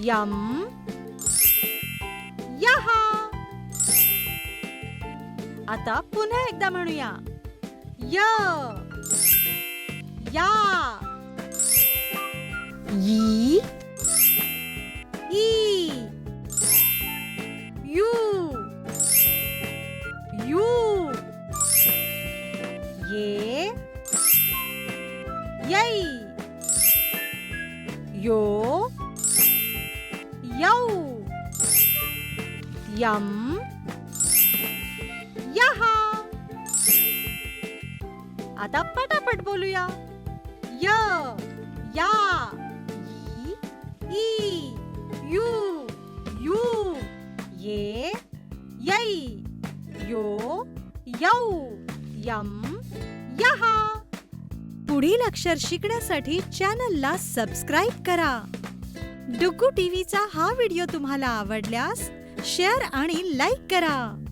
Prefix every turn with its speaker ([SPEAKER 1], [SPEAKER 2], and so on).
[SPEAKER 1] M यहा. आता पुन्हा एकदा म्हणूया. य या. E E. You you. ये यै. यो यौ. यम यहा. आता पटापट बोलूया. य या. E U you. ये यै. यो यौ. यम यहा. पुढील अक्षर शिकण्यासाठी चॅनलला सबस्क्राईब करा. डुग्गू टीव्हीचा हा व्हिडिओ तुम्हाला आवडल्यास शेअर आणि लाईक करा.